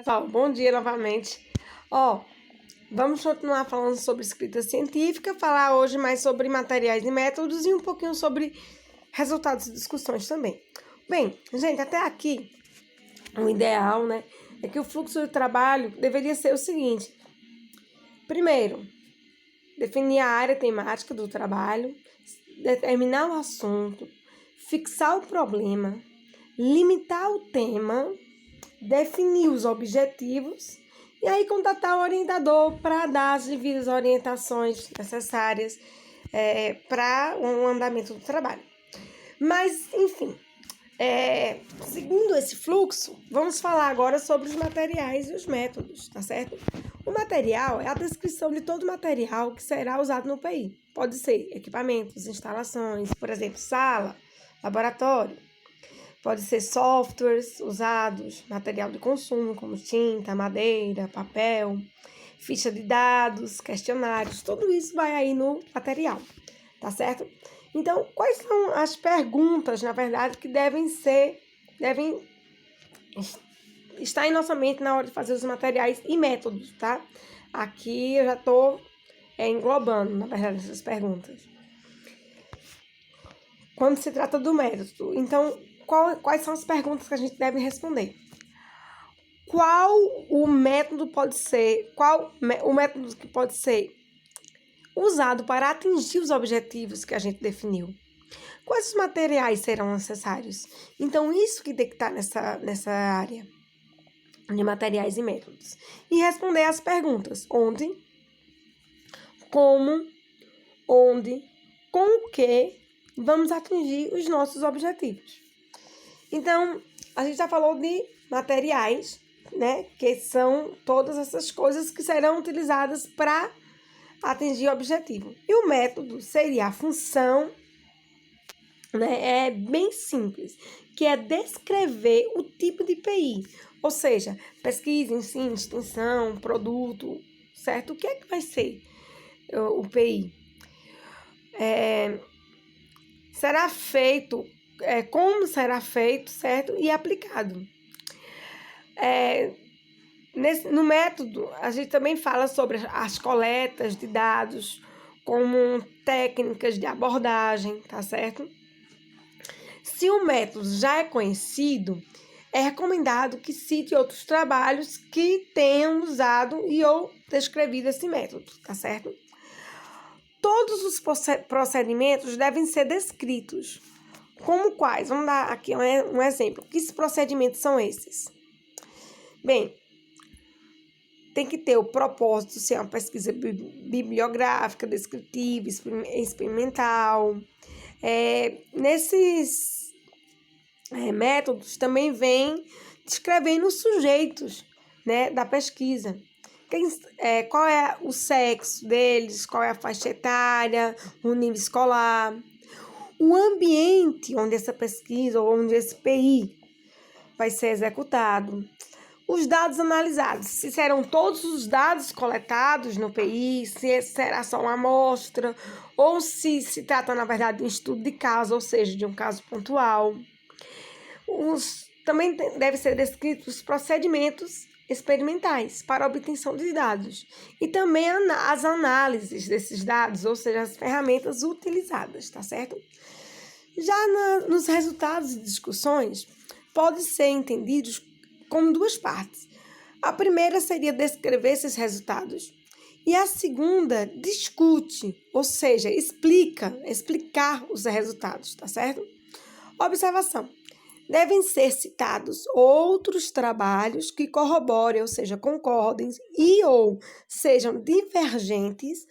Pessoal, bom dia novamente. Vamos continuar falando sobre escrita científica, falar hoje mais sobre materiais e métodos e um pouquinho sobre resultados e discussões também. Bem, gente, até aqui, o ideal, é que o fluxo de trabalho deveria ser o seguinte. Primeiro, definir a área temática do trabalho, determinar o assunto, fixar o problema, limitar o tema, definir os objetivos e aí contatar o orientador para dar as devidas orientações necessárias para o andamento do trabalho. Mas, enfim, seguindo esse fluxo, vamos falar agora sobre os materiais e os métodos, tá certo? O material é a descrição de todo material que será usado no PI. Pode ser equipamentos, instalações, por exemplo, sala, laboratório. Pode ser softwares usados, material de consumo, como tinta, madeira, papel, ficha de dados, questionários, tudo isso vai aí no material, tá certo? Então, quais são as perguntas, na verdade, que devem estar em nossa mente na hora de fazer os materiais e métodos, tá? Aqui eu já estou englobando, na verdade, essas perguntas. Quando se trata do método, então, quais são as perguntas que a gente deve responder? Qual o método que pode ser usado para atingir os objetivos que a gente definiu? Quais os materiais serão necessários? Então, isso que tem que estar nessa área de materiais e métodos. E responder as perguntas: onde, como, onde, com o que vamos atingir os nossos objetivos. Então, a gente já falou de materiais, que são todas essas coisas que serão utilizadas para atingir o objetivo. E o método seria a função, é bem simples, que é descrever o tipo de PI, ou seja, pesquisa, ensino, extensão, produto, certo? O que é que vai ser o PI? Será feito, como será feito, certo? E aplicado. No método, a gente também fala sobre as coletas de dados, como técnicas de abordagem, tá certo? Se o método já é conhecido, é recomendado que cite outros trabalhos que tenham usado ou descrevido esse método, tá certo? Todos os procedimentos devem ser descritos. Como quais? Vamos dar aqui um exemplo. Que procedimentos são esses? Bem, tem que ter o propósito, ser uma pesquisa bibliográfica, descritiva, experimental. Nesses métodos também vem descrevendo os sujeitos, da pesquisa. Qual é o sexo deles, qual é a faixa etária, o nível escolar, o ambiente onde essa pesquisa ou onde esse PI vai ser executado, os dados analisados, se serão todos os dados coletados no PI, se será só uma amostra, ou se trata, na verdade, de um estudo de caso, ou seja, de um caso pontual. Também devem ser descritos os procedimentos experimentais para a obtenção de dados e também as análises desses dados, ou seja, as ferramentas utilizadas, tá certo? Já nos resultados e discussões, podem ser entendidos como duas partes. A primeira seria descrever esses resultados e a segunda discute, ou seja, explicar os resultados, tá certo? Observação. Devem ser citados outros trabalhos que corroborem, ou seja, concordem ou sejam divergentes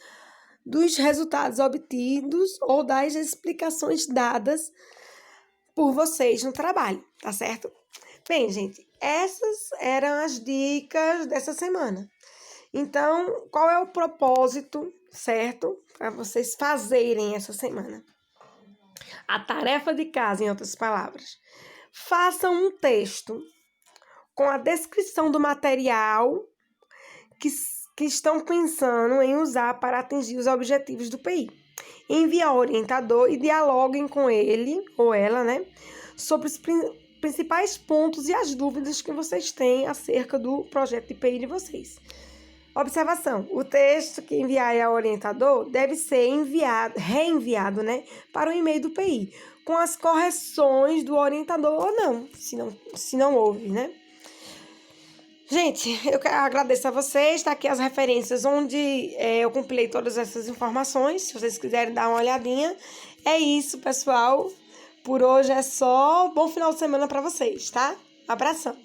dos resultados obtidos ou das explicações dadas por vocês no trabalho, tá certo? Bem, gente, essas eram as dicas dessa semana. Então, qual é o propósito, certo, para vocês fazerem essa semana? A tarefa de casa, em outras palavras. Façam um texto com a descrição do material que estão pensando em usar para atingir os objetivos do PI. Envie ao orientador e dialoguem com ele ou ela, sobre principais pontos e as dúvidas que vocês têm acerca do projeto de PI de vocês. Observação: o texto que enviar ao orientador deve ser reenviado, né, para o e-mail do PI, com as correções do orientador ou não, se não houve, né? Gente, eu agradeço a vocês, tá aqui as referências onde eu compilei todas essas informações, se vocês quiserem dar uma olhadinha. É isso, pessoal. Por hoje é só. Bom final de semana para vocês, tá? Abração!